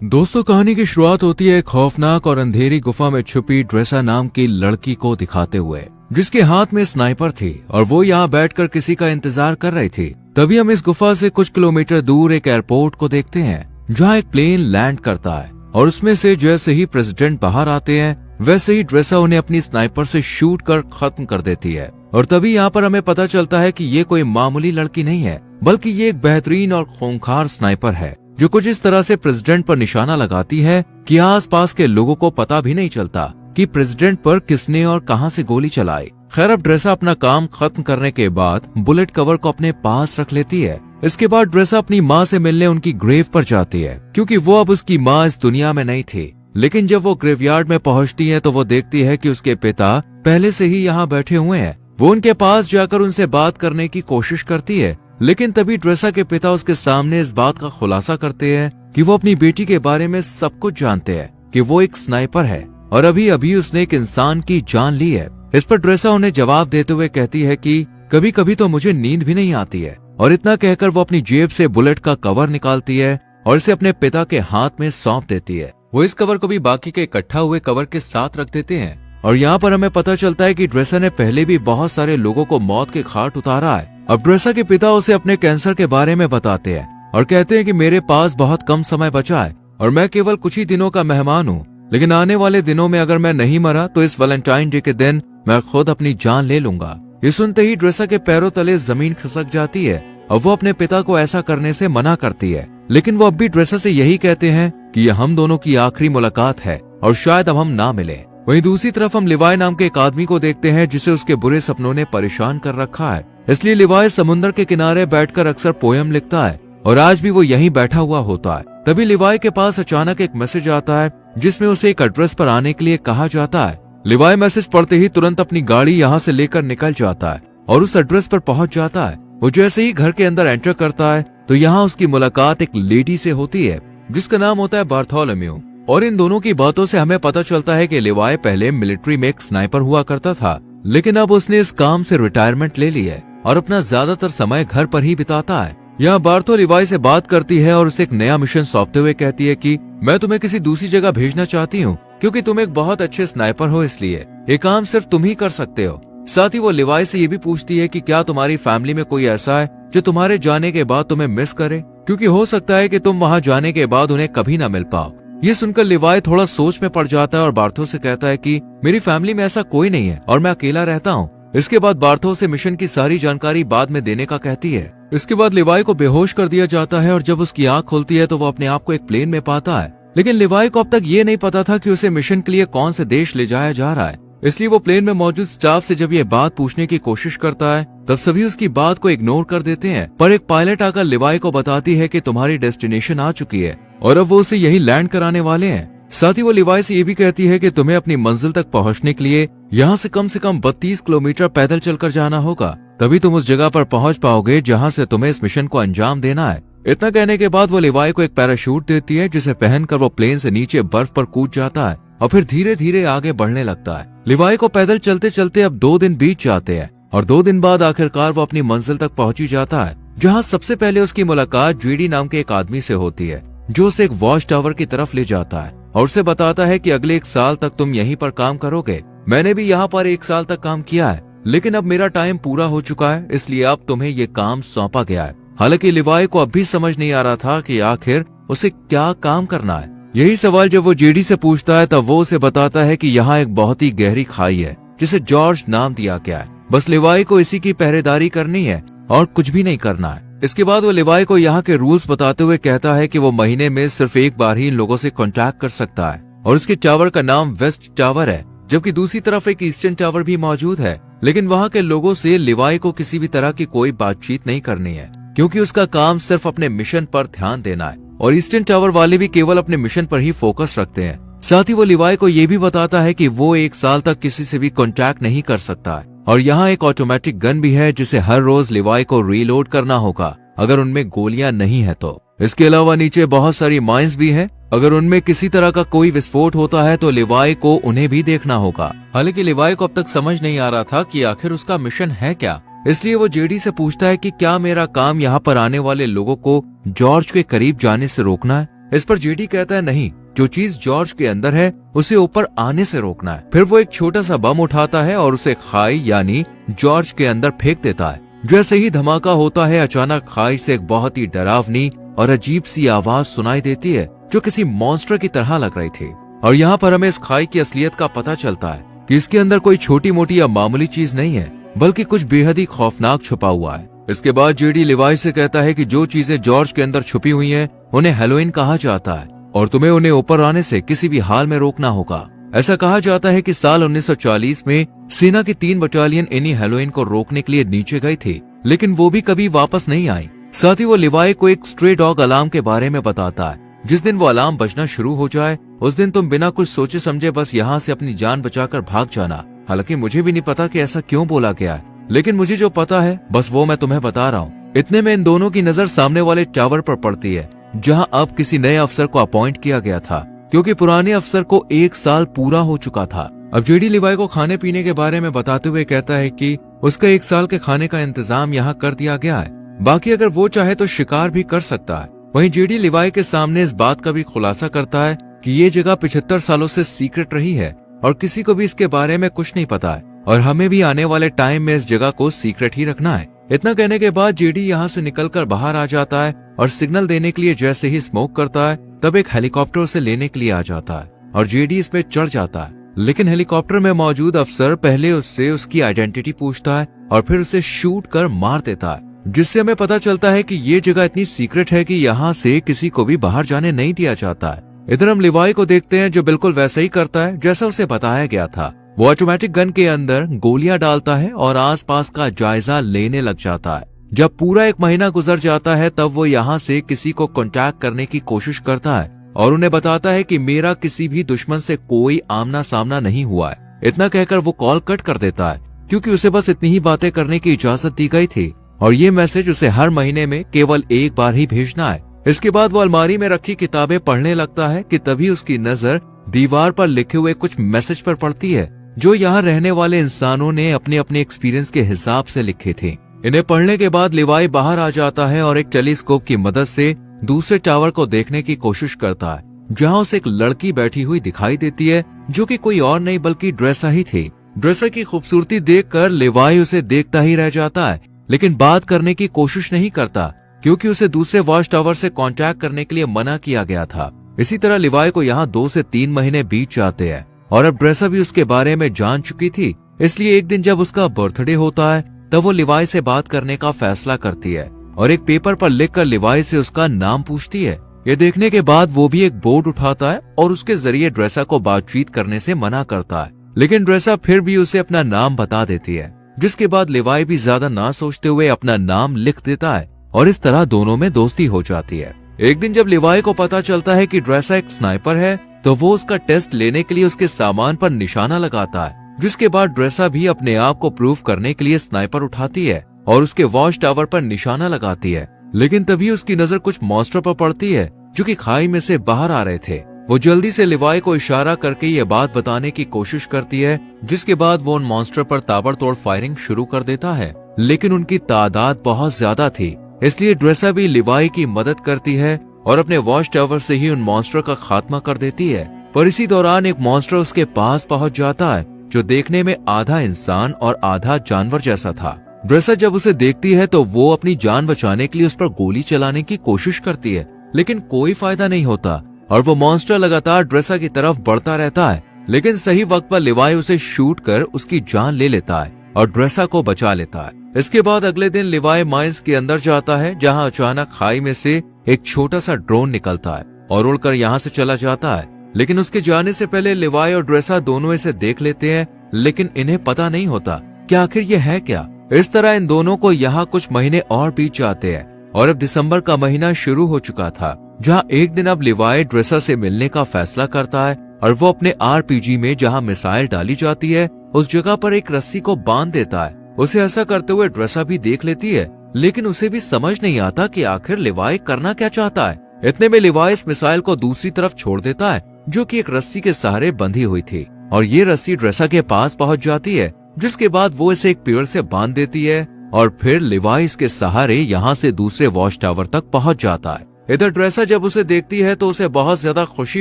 दोस्तों, कहानी की शुरुआत होती है एक खौफनाक और अंधेरी गुफा में छुपी ड्रेसा नाम की लड़की को दिखाते हुए, जिसके हाथ में स्नाइपर थी और वो यहाँ बैठकर किसी का इंतजार कर रही थी। तभी हम इस गुफा से कुछ किलोमीटर दूर एक एयरपोर्ट को देखते हैं, जहाँ एक प्लेन लैंड करता है और उसमें से जैसे ही प्रेसिडेंट बाहर आते हैं वैसे ही ड्रेसा उन्हें अपनी स्नाइपर से शूट कर खत्म कर देती है। और तभी यहाँ पर हमें पता चलता है कि ये कोई मामूली लड़की नहीं है, बल्कि ये एक बेहतरीन और खूंखार स्नाइपर है, जो कुछ इस तरह से प्रेसिडेंट पर निशाना लगाती है कि आसपास के लोगों को पता भी नहीं चलता कि प्रेसिडेंट पर किसने और कहां से गोली चलाई। खैर, अब ड्रेसा अपना काम खत्म करने के बाद बुलेट कवर को अपने पास रख लेती है। इसके बाद ड्रेसा अपनी माँ से मिलने उनकी ग्रेव पर जाती है, क्योंकि वो अब उसकी माँ इस दुनिया में नहीं थी। लेकिन जब वो ग्रेवयार्ड में पहुंचती है तो वो देखती है कि उसके पिता पहले से ही यहाँ बैठे हुए हैं। वो उनके पास जाकर उनसे बात करने की कोशिश करती है, लेकिन तभी ड्रेसा के पिता उसके सामने इस बात का खुलासा करते हैं कि वो अपनी बेटी के बारे में सब कुछ जानते हैं, कि वो एक स्नाइपर है और अभी अभी उसने एक इंसान की जान ली है। इस पर ड्रेसा उन्हें जवाब देते हुए कहती है कि कभी कभी तो मुझे नींद भी नहीं आती है। और इतना कहकर वो अपनी जेब से बुलेट का कवर निकालती है और इसे अपने पिता के हाथ में सौंप देती है। वो इस कवर को भी बाकी के इकट्ठा हुए कवर के साथ रख देते हैं। और यहाँ पर हमें पता चलता है कि ड्रेसा ने पहले भी बहुत सारे लोगों को मौत के घाट उतारा है। अब ड्रेसा के पिता उसे अपने कैंसर के बारे में बताते हैं और कहते हैं कि मेरे पास बहुत कम समय बचा है और मैं केवल कुछ ही दिनों का मेहमान हूँ, लेकिन आने वाले दिनों में अगर मैं नहीं मरा तो इस वैलेंटाइन डे के दिन मैं खुद अपनी जान ले लूंगा। ये सुनते ही ड्रेसा के पैरों तले जमीन खिसक जाती है और वो अपने पिता को ऐसा करने से मना करती है। लेकिन वो अब भी ड्रेसा से यही कहते हैं कि यह हम दोनों की आखिरी मुलाकात है और शायद अब हम ना मिले। वहीं दूसरी तरफ हम लिवाई नाम के एक आदमी को देखते हैं जिसे उसके बुरे सपनों ने परेशान कर रखा है। इसलिए लिवाई समुद्र के किनारे बैठकर अक्सर पोयम लिखता है और आज भी वो यहीं बैठा हुआ होता है। तभी लिवाई के पास अचानक एक मैसेज आता है जिसमें उसे एक एड्रेस पर आने के लिए कहा जाता है। लिवाई मैसेज पढ़ते ही तुरंत अपनी गाड़ी यहाँ से लेकर निकल जाता है और उस एड्रेस पर पहुंच जाता है। वो जैसे ही घर के अंदर एंटर करता है तो यहाँ उसकी मुलाकात एक लेडी से होती है जिसका नाम होता है बार्थोलोम्यू। और इन दोनों की बातों से हमें पता चलता है कि लिवाई पहले मिलिट्री में एक स्नाइपर हुआ करता था, लेकिन अब उसने इस काम से रिटायरमेंट ले ली है और अपना ज्यादातर समय घर पर ही बिताता है। यहाँ बार्थो लिवाई से बात करती है और उसे एक नया मिशन सौंपते हुए कहती है कि मैं तुम्हें किसी दूसरी जगह भेजना चाहती हूँ, क्योंकि तुम एक बहुत अच्छे स्नाइपर हो, इसलिए ये काम सिर्फ तुम ही कर सकते हो। साथ ही वो लिवाई से ये भी पूछती है कि क्या तुम्हारी फैमिली में कोई ऐसा है जो तुम्हारे जाने के बाद तुम्हें मिस करे, क्योंकि हो सकता है कि तुम वहाँ जाने के बाद उन्हें कभी न मिल पाओ। ये सुनकर लिवाई थोड़ा सोच में पड़ जाता है और बार्थो से कहता है कि मेरी फैमिली में ऐसा कोई नहीं है और मैं अकेला रहता हूँ। इसके बाद बार्थो से मिशन की सारी जानकारी बाद में देने का कहती है। इसके बाद लिवाई को बेहोश कर दिया जाता है और जब उसकी आंख खुलती है तो वो अपने आप को एक प्लेन में पाता है। लेकिन लिवाई को अब तक ये नहीं पता था कि उसे मिशन के लिए कौन से देश ले जाया जा रहा है। इसलिए वो प्लेन में मौजूद स्टाफ से जब ये बात पूछने की कोशिश करता है तब सभी उसकी बात को इग्नोर कर देते हैं। पर एक पायलट आकर लिवाई को बताती है कि तुम्हारी डेस्टिनेशन आ चुकी है और अब वो उसे यही लैंड कराने वाले हैं। साथ ही वो लिवाई से ये भी कहती है कि तुम्हें अपनी मंजिल तक पहुंचने के लिए यहाँ से कम 32 किलोमीटर पैदल चलकर जाना होगा, तभी तुम उस जगह पर पहुंच पाओगे जहाँ से तुम्हें इस मिशन को अंजाम देना है। इतना कहने के बाद वो लिवाई को एक पैराशूट देती है जिसे पहनकर वो प्लेन से नीचे बर्फ पर कूद जाता है और फिर धीरे धीरे आगे बढ़ने लगता है। लिवाई को पैदल चलते चलते अब 2 दिन बीत जाते हैं और 2 दिन बाद आखिरकार वो अपनी मंजिल तक पहुंची जाता है, जहाँ सबसे पहले उसकी मुलाकात जीडी नाम के एक आदमी से होती है जो उसे एक वॉच टावर की तरफ ले जाता है और उसे बताता है कि अगले 1 साल तक तुम यहीं पर काम करोगे। मैंने भी यहाँ पर 1 साल तक काम किया है, लेकिन अब मेरा टाइम पूरा हो चुका है, इसलिए अब तुम्हें ये काम सौंपा गया है। हालांकि लिवाई को अब भी समझ नहीं आ रहा था कि आखिर उसे क्या काम करना है। यही सवाल जब वो जेडी से पूछता है तब वो उसे बताता है कि यहाँ एक बहुत ही गहरी खाई है जिसे जॉर्ज नाम दिया गया है। बस लिवाई को इसी की पहरेदारी करनी है और कुछ भी नहीं करना है। इसके बाद वो लिवाई को यहाँ के रूल्स बताते हुए कहता है कि वो महीने में सिर्फ 1 बार ही इन लोगों से कांटेक्ट कर सकता है और उसके टावर का नाम वेस्ट टावर है, जबकि दूसरी तरफ एक ईस्टर्न टावर भी मौजूद है। लेकिन वहाँ के लोगों से लिवाई को किसी भी तरह की कोई बातचीत नहीं करनी है, क्योंकि उसका काम सिर्फ अपने मिशन पर ध्यान देना है और ईस्टर्न टावर वाले भी केवल अपने मिशन पर ही फोकस रखते हैं। साथ ही वो लिवाई को ये भी बताता है कि वो 1 साल तक किसी से भी कांटेक्ट नहीं कर सकता है और यहाँ एक ऑटोमेटिक गन भी है जिसे हर रोज लिवाई को रीलोड करना होगा अगर उनमें गोलियां नहीं है तो। इसके अलावा नीचे बहुत सारी माइंस भी हैं, अगर उनमें किसी तरह का कोई विस्फोट होता है तो लिवाई को उन्हें भी देखना होगा। हालांकि लिवाई को अब तक समझ नहीं आ रहा था कि आखिर उसका मिशन है क्या, इसलिए वो जेडी से पूछता है कि क्या मेरा काम यहाँ पर आने वाले लोगों को जॉर्ज के करीब जाने से रोकना है। इस पर जेडी कहता है नहीं, जो चीज जॉर्ज के अंदर है उसे ऊपर आने से रोकना है। फिर वो एक छोटा सा बम उठाता है और उसे खाई यानी जॉर्ज के अंदर फेंक देता है। जैसे ही धमाका होता है, अचानक खाई से एक बहुत ही डरावनी और अजीब सी आवाज सुनाई देती है जो किसी मॉन्स्टर की तरह लग रही थी। और यहाँ पर हमें इस खाई की असलियत का पता चलता है कि इसके अंदर कोई छोटी मोटी या मामूली चीज नहीं है, बल्कि कुछ बेहद ही खौफनाक छुपा हुआ है। इसके बाद जेडी लिवाई से कहता है कि जो चीजें जॉर्ज के अंदर छुपी हुई हैं, उन्हें हैलोइन कहा जाता है और तुम्हें उन्हें ऊपर आने से किसी भी हाल में रोकना होगा। ऐसा कहा जाता है कि साल 1940 में सेना की 3 बटालियन इन्हीं हैलोइन को रोकने के लिए नीचे गई थी, लेकिन वो भी कभी वापस नहीं आई। साथ ही वो लिवाई को एक स्ट्रे डॉग अलार्म के बारे में बताता है। जिस दिन वो अलार्म बजना शुरू हो जाए, उस दिन तुम बिना कुछ सोचे समझे बस यहाँ से अपनी जान बचाकर भाग जाना। हालांकि मुझे भी नहीं पता कि ऐसा क्यों बोला गया है, लेकिन मुझे जो पता है बस वो मैं तुम्हें बता रहा हूँ। इतने में इन दोनों की नजर सामने वाले टावर पर पड़ती है, जहाँ अब किसी नए अफसर को अपॉइंट किया गया था, क्योंकि पुराने अफसर को 1 साल पूरा हो चुका था। अब जेडी लिवाई को खाने पीने के बारे में बताते हुए कहता है कि उसका 1 साल के खाने का इंतजाम यहाँ कर दिया गया है, बाकी अगर वो चाहे तो शिकार भी कर सकता है। वहीं जेडी लिवाई के सामने इस बात का भी खुलासा करता है कि ये जगह 75 सालों से सीक्रेट रही है और किसी को भी इसके बारे में कुछ नहीं पता है, और हमें भी आने वाले टाइम में इस जगह को सीक्रेट ही रखना है। इतना कहने के बाद जेडी यहाँ से निकलकर बाहर आ जाता है और सिग्नल देने के लिए जैसे ही स्मोक करता है, तब एक हेलीकॉप्टर उसे लेने के लिए आ जाता है और जेडी इसमें चढ़ जाता है। लेकिन हेलीकॉप्टर में मौजूद अफसर पहले उससे उसकी आइडेंटिटी पूछता है और फिर उसे शूट कर मार देता है, जिससे हमें पता चलता है कि ये जगह इतनी सीक्रेट है कि यहाँ से किसी को भी बाहर जाने नहीं दिया जाता है। इधर हम लिवाई को देखते हैं जो बिल्कुल वैसा ही करता है जैसा उसे बताया गया था। वो ऑटोमेटिक गन के अंदर गोलियां डालता है और आसपास का जायजा लेने लग जाता है। जब पूरा 1 महीना गुजर जाता है, तब वो यहाँ से किसी को कांटेक्ट करने की कोशिश करता है और उन्हें बताता है कि मेरा किसी भी दुश्मन से कोई आमना सामना नहीं हुआ है। इतना कहकर वो कॉल कट कर देता है, क्योंकि उसे बस इतनी ही बातें करने की इजाजत दी गई थी और ये मैसेज उसे हर महीने में केवल 1 बार ही भेजना है। इसके बाद वो अलमारी में रखी किताबें पढ़ने लगता है कि तभी उसकी नजर दीवार पर लिखे हुए कुछ मैसेज पर पड़ती है, जो यहाँ रहने वाले इंसानों ने अपने अपने एक्सपीरियंस के हिसाब से लिखे थे। इन्हें पढ़ने के बाद लिवाई बाहर आ जाता है और एक टेलीस्कोप की मदद से दूसरे टावर को देखने की कोशिश करता है, जहाँ उसे एक लड़की बैठी हुई दिखाई देती है, जो कि कोई और नहीं बल्कि ड्रेसा ही थी। ड्रेसा की खूबसूरती देखकर लिवाई उसे देखता ही रह जाता है, लेकिन बात करने की कोशिश नहीं करता, क्योंकि उसे दूसरे वॉच टावर से कांटेक्ट करने के लिए मना किया गया था। इसी तरह लिवाई को यहाँ 2 से 3 महीने बीत जाते हैं और अब ड्रेसा भी उसके बारे में जान चुकी थी। इसलिए एक दिन जब उसका बर्थडे होता है, तब वो लिवाई से बात करने का फैसला करती है और एक पेपर पर लिखकर लिवाई से उसका नाम पूछती है। ये देखने के बाद वो भी एक बोर्ड उठाता है और उसके जरिए ड्रेसा को बातचीत करने से मना करता है, लेकिन ड्रेसा फिर भी उसे अपना नाम बता देती है, जिसके बाद लिवाई भी ज्यादा ना सोचते हुए अपना नाम लिख देता है और इस तरह दोनों में दोस्ती हो जाती है। एक दिन जब लिवाई को पता चलता है कि ड्रेसा एक स्नाइपर है, तो वो उसका टेस्ट लेने के लिए उसके सामान पर निशाना लगाता है, जिसके बाद ड्रेसा भी अपने आप को प्रूव करने के लिए स्नाइपर उठाती है और उसके वॉच टावर पर निशाना लगाती है। लेकिन तभी उसकी नजर कुछ मॉन्स्टर पर पड़ती है, जो कि खाई में से बाहर आ रहे थे। वो जल्दी से लिवाई को इशारा करके ये बात बताने की कोशिश करती है, जिसके बाद वो उन मॉन्स्टर पर ताबड़तोड़ फायरिंग शुरू कर देता है, लेकिन उनकी तादाद बहुत ज्यादा थी, इसलिए ड्रेसा भी लिवाई की मदद करती है और अपने वॉच टावर से ही उन मॉन्स्टर का खात्मा कर देती है। पर इसी दौरान एक मॉन्स्टर उसके पास पहुंच जाता है, जो देखने में आधा इंसान और आधा जानवर जैसा था। ड्रेसा जब उसे देखती है तो वो अपनी जान बचाने के लिए उस पर गोली चलाने की कोशिश करती है, लेकिन कोई फायदा नहीं होता और वो मॉन्स्टर लगातार ड्रेसा की तरफ बढ़ता रहता है। लेकिन सही वक्त पर लिवाई उसे शूट कर उसकी जान ले लेता है और ड्रेसा को बचा लेता है। इसके बाद अगले दिन लिवाई माइंस के अंदर जाता है, जहाँ अचानक खाई में से एक छोटा सा ड्रोन निकलता है और उड़कर यहाँ से चला जाता है। लेकिन उसके जाने से पहले लिवाई और ड्रेसा दोनों इसे देख लेते हैं, लेकिन इन्हें पता नहीं होता कि आखिर ये है क्या। इस तरह इन दोनों को यहाँ कुछ महीने और बीत जाते हैं और अब दिसंबर का महीना शुरू हो चुका था, जहाँ एक दिन अब लिवाई ड्रेसा से मिलने का फैसला करता है और वो अपने आरपीजी में जहाँ मिसाइल डाली जाती है, उस जगह पर एक रस्सी को बांध देता है। उसे ऐसा करते हुए ड्रेसा भी देख लेती है, लेकिन उसे भी समझ नहीं आता कि आखिर लिवाई करना क्या चाहता है। इतने में लिवाई इस मिसाइल को दूसरी तरफ छोड़ देता है, जो कि एक रस्सी के सहारे बंधी हुई थी, और ये रस्सी ड्रेसा के पास पहुंच जाती है, जिसके बाद वो इसे एक पेड़ से बांध देती है और फिर लिवाई इसके सहारे यहाँ से दूसरे वॉच टावर तक पहुंच जाता है। इधर ड्रेसा जब उसे देखती है तो उसे बहुत ज्यादा खुशी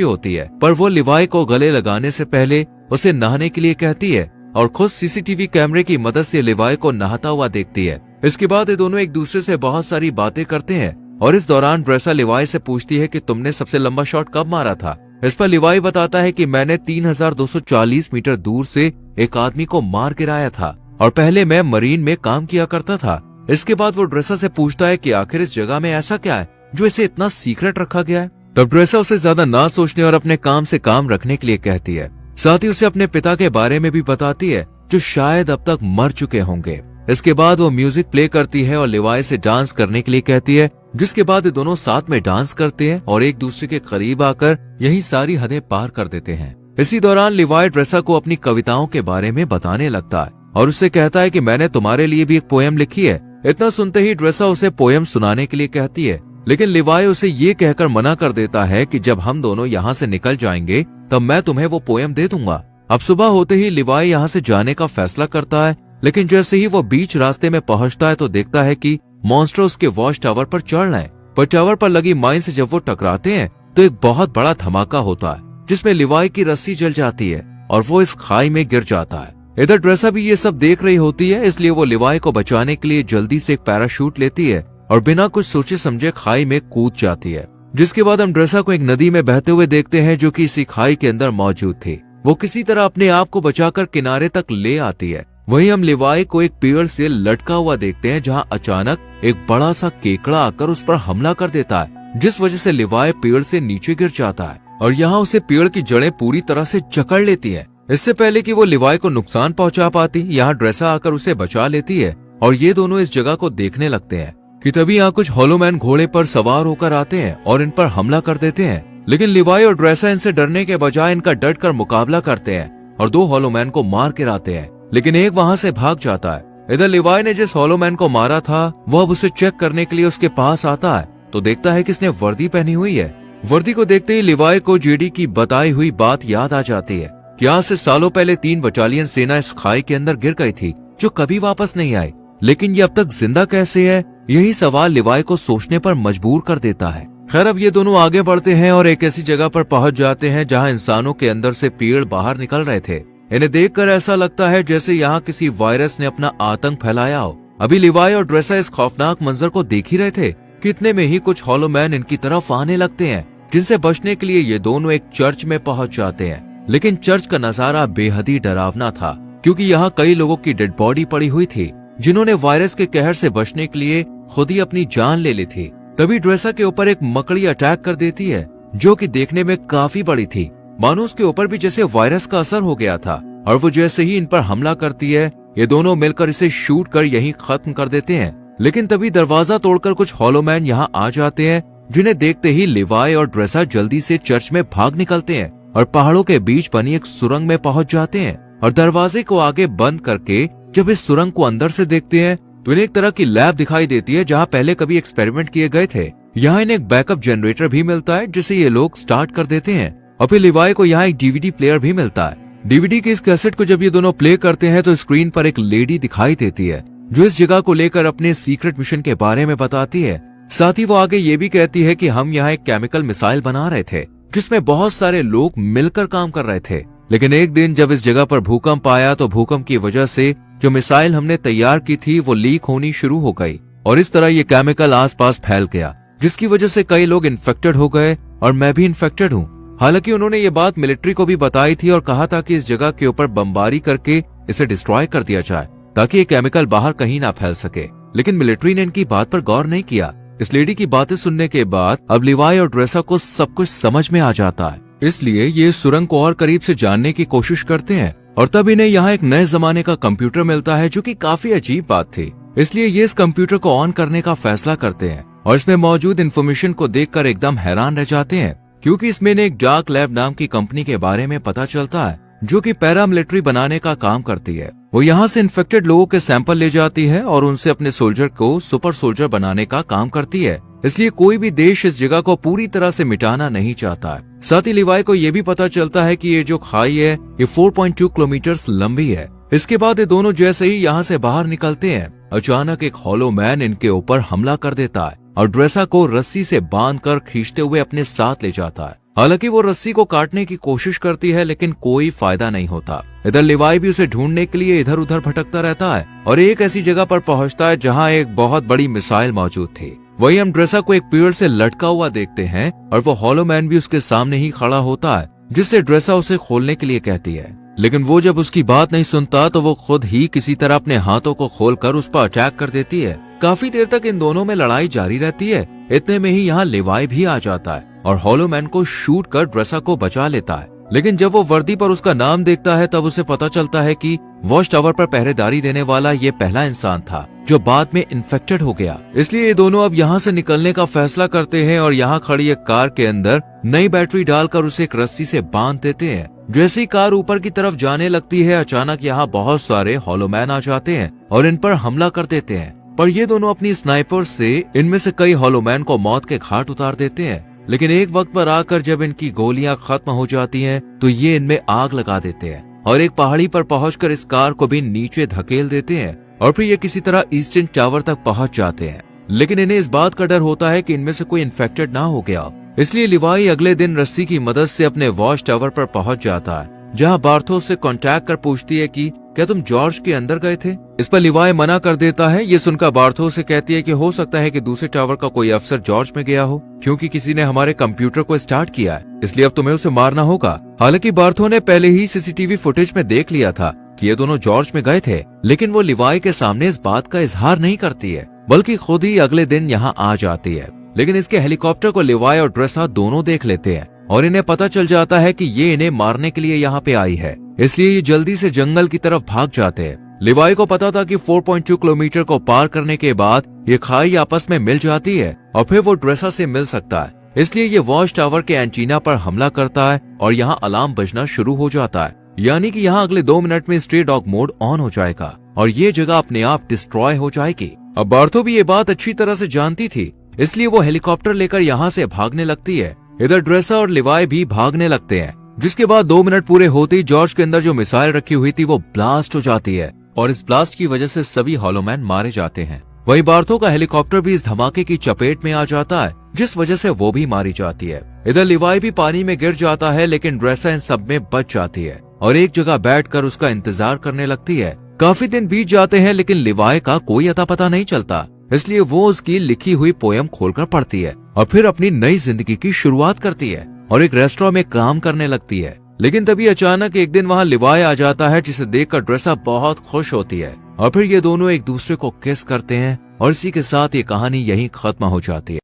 होती है, पर वो लिवाई को गले लगाने से पहले उसे नहाने के लिए कहती है और खुद सीसीटीवी कैमरे की मदद से लिवाई को नहाता हुआ देखती है। इसके बाद ये दोनों एक दूसरे से बहुत सारी बातें करते हैं और इस दौरान ड्रेसा लिवाई से पूछती है कि तुमने सबसे लंबा शॉट कब मारा था। इस पर लिवाई बताता है कि मैंने 3240 मीटर दूर से एक आदमी को मार गिराया था और पहले मैं मरीन में काम किया करता था। इसके बाद वो ड्रेसा से पूछता है कि आखिर इस जगह में ऐसा क्या है जो इसे इतना सीक्रेट रखा गया है। तब ड्रेसा उसे ज्यादा ना सोचने और अपने काम से काम रखने के लिए कहती है। साथ ही उसे अपने पिता के बारे में भी बताती है जो शायद अब तक मर चुके होंगे। इसके बाद वो म्यूजिक प्ले करती है और लिवाई से डांस करने के लिए कहती है, जिसके बाद ये दोनों साथ में डांस करते हैं और एक दूसरे के करीब आकर यही सारी हदें पार कर देते हैं। इसी दौरान लिवाई ड्रेसा को अपनी कविताओं के बारे में बताने लगता है और उससे कहता है कि मैंने तुम्हारे लिए भी एक पोयम लिखी है। इतना सुनते ही ड्रेसा उसे पोयम सुनाने के लिए कहती है, लेकिन लिवाई उसे ये कहकर मना कर देता है कि जब हम दोनों यहाँ से निकल जाएंगे तब मैं तुम्हें वो पोयम दे दूंगा। अब सुबह होते ही लिवाई यहाँ से जाने का फैसला करता है, लेकिन जैसे ही वो बीच रास्ते में पहुंचता है तो देखता है कि मॉन्स्टर उसके वॉच टावर पर चढ़ रहे हैं। पर टावर पर लगी माइन से जब वो टकराते हैं तो एक बहुत बड़ा धमाका होता है जिसमें लिवाई की रस्सी जल जाती है और वो इस खाई में गिर जाता है। इधर ड्रेसा भी ये सब देख रही होती है, इसलिए वो लिवाई को बचाने के लिए जल्दी से एक पैराशूट लेती है और बिना कुछ सोचे समझे खाई में कूद जाती है। जिसके बाद हम ड्रेसा को एक नदी में बहते हुए देखते हैं जो कि इसी खाई के अंदर मौजूद थी। वो किसी तरह अपने आप को बचाकर किनारे तक ले आती है। वहीं हम लिवाई को एक पेड़ से लटका हुआ देखते हैं जहां अचानक एक बड़ा सा केकड़ा आकर उस पर हमला कर देता है, जिस वजह से लिवाई पेड़ से नीचे गिर जाता है और यहाँ उसे पेड़ की जड़ें पूरी तरह से जकड़ लेती है। इससे पहले कि वो लिवाई को नुकसान पहुंचा पाती, यहाँ ड्रेसा आकर उसे बचा लेती है और ये दोनों इस जगह को देखने लगते हैं कि तभी यहाँ कुछ हॉलोमैन घोड़े पर सवार होकर आते हैं और इन पर हमला कर देते हैं। लेकिन लिवाई और ड्रेसा इनसे डरने के बजाय इनका डट कर मुकाबला करते हैं और 2 हॉलोमैन को मार गिराते हैं, लेकिन एक वहां से भाग जाता है। इधर लिवाई ने जिस हॉलोमैन को मारा था वो अब उसे चेक करने के लिए उसके पास आता है तो देखता है कि इसने वर्दी पहनी हुई है। वर्दी को देखते ही लिवाई को जेडी की बताई हुई बात याद आ जाती है कि आज से सालों पहले 3 बटालियन सेना इस खाई के अंदर गिर गई थी जो कभी वापस नहीं आई, लेकिन ये अब तक जिंदा कैसे है, यही सवाल लिवाई को सोचने पर मजबूर कर देता है। खैर अब ये दोनों आगे बढ़ते हैं और एक ऐसी जगह पर पहुंच जाते हैं जहां इंसानों के अंदर से पेड़ बाहर निकल रहे थे। इन्हें देखकर ऐसा लगता है जैसे यहाँ किसी वायरस ने अपना आतंक फैलाया हो। अभी लिवाई और ड्रेसा इस खौफनाक मंजर को देख ही रहे थे कि इतने में ही कुछ हॉलोमैन इनकी तरफ आने लगते हैं, जिनसे बचने के लिए ये दोनों एक चर्च में पहुंच जाते हैं। लेकिन चर्च का नजारा बेहद ही डरावना था क्योंकि यहाँ कई लोगों की डेड बॉडी पड़ी हुई थी जिन्होंने वायरस के कहर से बचने के लिए खुद ही अपनी जान ले ली थी। तभी ड्रेसा के ऊपर एक मकड़ी अटैक कर देती है जो कि देखने में काफी बड़ी थी, मानो उसके ऊपर भी जैसे वायरस का असर हो गया था। और वो जैसे ही इन पर हमला करती है ये दोनों मिलकर इसे शूट कर यहीं खत्म कर देते हैं। लेकिन तभी दरवाजा तोड़कर कुछ हॉलोमैन यहाँ आ जाते हैं, जिन्हें देखते ही लिवाई और ड्रेसा जल्दी से चर्च में भाग निकलते हैं और पहाड़ों के बीच बनी एक सुरंग में पहुंच जाते हैं। और दरवाजे को आगे बंद करके जब इस सुरंग को अंदर से देखते हैं तो इन्हें एक तरह की लैब दिखाई देती है जहाँ पहले कभी एक्सपेरिमेंट किए गए थे। यहाँ इन्हें एक बैकअप जनरेटर भी मिलता है जिसे ये लोग स्टार्ट कर देते हैं और फिर लिवाई को यहाँ एक डीवीडी प्लेयर भी मिलता है। डीवीडी के इस कैसेट को जब ये दोनों प्ले करते हैं तो स्क्रीन पर एक लेडी दिखाई देती है जो इस जगह को लेकर अपने सीक्रेट मिशन के बारे में बताती है। साथ ही वो आगे ये भी कहती है कि हम यहाँ एक केमिकल मिसाइल बना रहे थे जिसमें बहुत सारे लोग मिलकर काम कर रहे थे, लेकिन एक दिन जब इस जगह पर भूकंप आया तो भूकंप की वजह से जो मिसाइल हमने तैयार की थी वो लीक होनी शुरू हो गई और इस तरह ये केमिकल आसपास फैल गया, जिसकी वजह से कई लोग इन्फेक्टेड हो गए और मैं भी इन्फेक्टेड हूँ। हालांकि उन्होंने ये बात मिलिट्री को भी बताई थी और कहा था कि इस जगह के ऊपर बमबारी करके इसे डिस्ट्रॉय कर दिया जाए ताकि ये केमिकल बाहर कहीं ना फैल सके, लेकिन मिलिट्री ने इनकी बात पर गौर नहीं किया। इस लेडी की बातें सुनने के बाद अब लिवाई और ड्रेसा को सब कुछ समझ में आ जाता है, इसलिए ये सुरंग को और करीब से जानने की कोशिश करते हैं और तब इन्हें यहाँ एक नए जमाने का कंप्यूटर मिलता है जो कि काफी अजीब बात थी। इसलिए ये इस कंप्यूटर को ऑन करने का फैसला करते हैं और इसमें मौजूद इन्फॉर्मेशन को देखकर एकदम हैरान रह जाते हैं क्योंकि इसमें इन्हें एक डार्क लैब नाम की कंपनी के बारे में पता चलता है जो कि पैरामिलिट्री बनाने का काम करती है। वो यहाँ से इन्फेक्टेड लोगों के सैंपल ले जाती है और उनसे अपने सोल्जर को सुपर सोल्जर बनाने का काम करती है। इसलिए कोई भी देश इस जगह को पूरी तरह से मिटाना नहीं चाहता है। साथ ही लिवाई को ये भी पता चलता है कि ये जो खाई है ये 4.2 किलोमीटर लंबी है। इसके बाद ये दोनों जैसे ही यहाँ से बाहर निकलते हैं अचानक एक हॉलो मैन इनके ऊपर हमला कर देता है और ड्रेसा को रस्सी से बांधकर खींचते हुए अपने साथ ले जाता है। हालांकि वो रस्सी को काटने की कोशिश करती है लेकिन कोई फायदा नहीं होता। इधर लिवाई भी उसे ढूंढने के लिए इधर उधर भटकता रहता है और एक ऐसी जगह पर पहुंचता है जहां एक बहुत बड़ी मिसाइल मौजूद थी। वहीं हम ड्रेसा को एक पेड़ से लटका हुआ देखते हैं और वो हॉलो मैन भी उसके सामने ही खड़ा होता है, जिससे ड्रेसा उसे खोलने के लिए कहती है। लेकिन वो जब उसकी बात नहीं सुनता तो वो खुद ही किसी तरह अपने हाथों को खोलकर उस पर अटैक कर देती है। काफी देर तक इन दोनों में लड़ाई जारी रहती है। इतने में ही यहाँ लिवाई भी आ जाता है और हॉलो मैन को शूट कर ड्रेसा को बचा लेता है। लेकिन जब वो वर्दी पर उसका नाम देखता है तब उसे पता चलता है कि वॉच टावर पर पहरेदारी देने वाला ये पहला इंसान था जो बाद में इन्फेक्टेड हो गया। इसलिए ये दोनों अब यहाँ से निकलने का फैसला करते हैं और यहाँ खड़ी एक कार के अंदर नई बैटरी डालकर उसे एक रस्सी से बांध देते हैं। जैसे ही कार ऊपर की तरफ जाने लगती है, अचानक यहाँ बहुत सारे हॉलो मैन आ जाते हैं और इन पर हमला कर देते हैं। पर ये दोनों अपनी स्नाइपर से इनमें से कई हॉलो मैन को मौत के घाट उतार देते हैं। लेकिन एक वक्त पर आकर जब इनकी गोलियां खत्म हो जाती हैं, तो ये इनमें आग लगा देते हैं और एक पहाड़ी पर पहुंचकर इस कार को भी नीचे धकेल देते हैं और फिर ये किसी तरह ईस्टर्न टावर तक पहुंच जाते हैं। लेकिन इन्हें इस बात का डर होता है कि इनमें से कोई इन्फेक्टेड ना हो गया, इसलिए लिवाई अगले दिन रस्सी की मदद से अपने वॉच टावर पर पहुंच जाता है, जहां बार्थोस से कांटेक्ट कर पूछती है कि क्या तुम जॉर्ज के अंदर गए थे। इस पर लिवाई मना कर देता है। ये सुनकर बार्थोस से कहती है कि हो सकता है कि दूसरे टावर का कोई अफसर जॉर्ज में गया हो, क्योंकि किसी ने हमारे कंप्यूटर को स्टार्ट किया है, इसलिए अब तुम्हें उसे मारना होगा। हालांकि बार्थो ने पहले ही सीसीटीवी फुटेज में देख लिया था कि ये दोनों जॉर्ज में गए थे, लेकिन वो लिवाई के सामने इस बात का इजहार नहीं करती है, बल्कि खुद ही अगले दिन यहाँ आ जाती है। लेकिन इसके हेलीकॉप्टर को लिवाई और ड्रेसा दोनों देख लेते हैं और इन्हें पता चल जाता है कि ये इन्हें मारने के लिए यहाँ पे आई है, इसलिए ये जल्दी से जंगल की तरफ भाग जाते हैं। लिवाई को पता था कि 4.2 किलोमीटर को पार करने के बाद ये खाई आपस में मिल जाती है और फिर वो ड्रेसा से मिल सकता है, इसलिए ये वॉच टावर के एंटीना पर हमला करता है और यहाँ अलार्म बजना शुरू हो जाता है, यानी कि यहाँ अगले 2 मिनट में स्ट्रे डॉग मोड ऑन हो जाएगा और ये जगह अपने आप डिस्ट्रॉय हो जाएगी। अब बार्थो भी ये बात अच्छी तरह से जानती थी, इसलिए वो हेलीकॉप्टर लेकर यहाँ से भागने लगती है। इधर ड्रेसा और लिवाई भी भागने लगते हैं, जिसके बाद 2 मिनट पूरे होते ही जॉर्ज के अंदर जो मिसाइल रखी हुई थी वो ब्लास्ट हो जाती है और इस ब्लास्ट की वजह से सभी हॉलो मैन मारे जाते हैं। वहीं बार्थो का हेलीकॉप्टर भी इस धमाके की चपेट में आ जाता है, जिस वजह से वो भी मारी जाती है। इधर लिवाई भी पानी में गिर जाता है, लेकिन ड्रेसा इन सब में बच जाती है और एक जगह बैठकर उसका इंतजार करने लगती है। काफी दिन बीत जाते हैं लेकिन लिवाई का कोई अता पता नहीं चलता, इसलिए वो उसकी लिखी हुई पोयम खोलकर पढ़ती है और फिर अपनी नई जिंदगी की शुरुआत करती है और एक रेस्टोरेंट में काम करने लगती है। लेकिन तभी अचानक एक दिन वहाँ लिवाई आ जाता है, जिसे देखकर ड्रेसा बहुत खुश होती है और फिर ये दोनों एक दूसरे को किस करते हैं और इसी के साथ ये कहानी यहीं खत्म हो जाती है।